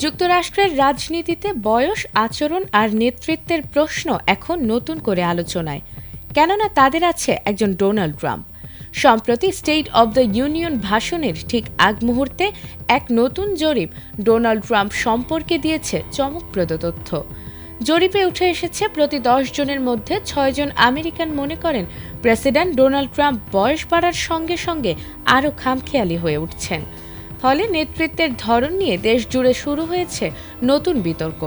যুক্তরাষ্ট্রের রাজনীতিতে বয়স, আচরণ আর নেতৃত্বের প্রশ্ন এখন নতুন করে আলোচনায়, কেননা তাদের আছে একজন ডোনাল্ড ট্রাম্প। সম্প্রতি স্টেট অব দ্য ইউনিয়ন ভাষণের ঠিক আগ মুহূর্তে এক নতুন জরিপ ডোনাল্ড ট্রাম্প সম্পর্কে দিয়েছে চমকপ্রদ তথ্য। জরিপে উঠে এসেছে প্রতি 10 জনের মধ্যে 6 জন আমেরিকান মনে করেন প্রেসিডেন্ট ডোনাল্ড ট্রাম্প বয়স বাড়ার সঙ্গে সঙ্গে আরও খামখেয়ালি হয়ে উঠছেন। ফলে নেতৃত্বের ধরন নিয়ে দেশ জুড়ে শুরু হয়েছে নতুন বিতর্ক।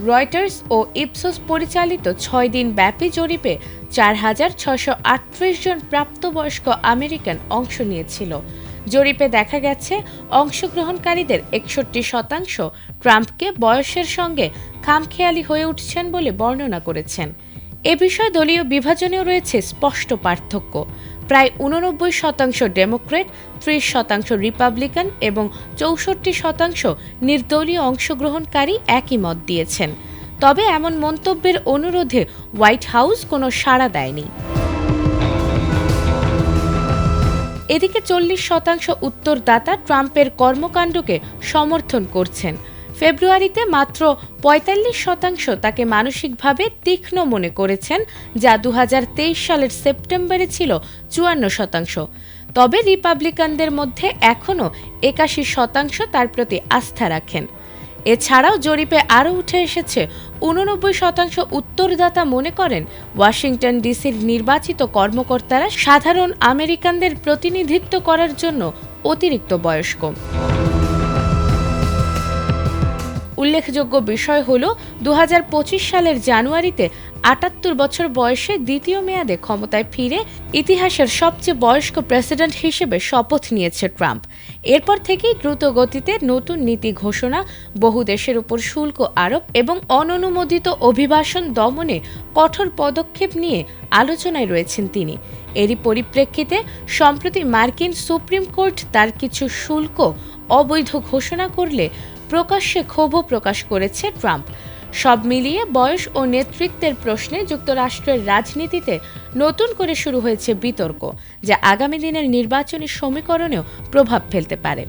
রয়টার্স ও ইপসোস পরিচালিত 6 দিন ব্যাপী জরিপে 4,638 জন প্রাপ্তবয়স্ক আমেরিকান অংশ নিয়েছিল। জরিপে দেখা গেছে অংশগ্রহণকারীদের 61% ট্রাম্পকে বয়সের সঙ্গে খামখেয়ালি হয়ে উঠছেন বলে বর্ণনা করেছেন। এ বিষয়ে দলীয় বিভাজনেও রয়েছে স্পষ্ট পার্থক্য। প্রায় 89% ডেমোক্র্যাট, 30% রিপাবলিকান এবং 64% নির্দলীয় অংশগ্রহণকারী একই মত দিয়েছেন। তবে এমন মন্তব্যের অনুরোধে হোয়াইট হাউস কোনো সাড়া দেয়নি। এদিকে 40% উত্তরদাতা ট্রাম্পের কর্মকাণ্ডকে সমর্থন করছেন। ফেব্রুয়ারিতে মাত্র 45% তাকে মানসিকভাবে তীক্ষ্ণ মনে করেছেন, যা 2023 সালের সেপ্টেম্বরে ছিল 54%। তবে রিপাবলিকানদের মধ্যে এখনও 81% তার প্রতি আস্থা রাখেন। এছাড়াও জরিপে আরও উঠে এসেছে 89% উত্তরদাতা মনে করেন ওয়াশিংটন ডিসির নির্বাচিত কর্মকর্তারা সাধারণ আমেরিকানদের প্রতিনিধিত্ব করার জন্য অতিরিক্ত বয়স্ক। উল্লেখযোগ্য বিষয় হল 2025 সালের জানুয়ারিতে 78 বছর বয়সে দ্বিতীয় মেয়াদে ক্ষমতায় ফিরে ইতিহাসের সবচেয়ে বয়স্ক প্রেসিডেন্ট হিসেবে শপথ নিয়েছে ট্রাম্প। এরপর থেকেই দ্রুত গতিতে নতুন নীতি ঘোষণা, বহু দেশের উপর শুল্ক আরোপ এবং অননুমোদিত অভিবাসন দমনে কঠোর পদক্ষেপ নিয়ে আলোচনায় রয়েছেন তিনি। এরই পরিপ্রেক্ষিতে সম্প্রতি মার্কিন সুপ্রিম কোর্ট তার কিছু শুল্ক অবৈধ ঘোষণা করলে প্রকাশ্যে ক্ষোভও প্রকাশ করেছে ট্রাম্প। সব মিলিয়ে বয়স ও নেতৃত্বের প্রশ্নে যুক্তরাষ্ট্রের রাজনীতিতে নতুন করে শুরু হয়েছে বিতর্ক, যা আগামী দিনের নির্বাচনী সমীকরণেও প্রভাব ফেলতে পারে।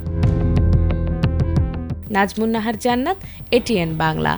নাজমুন নাহার জান্নাত, এটিএন বাংলা।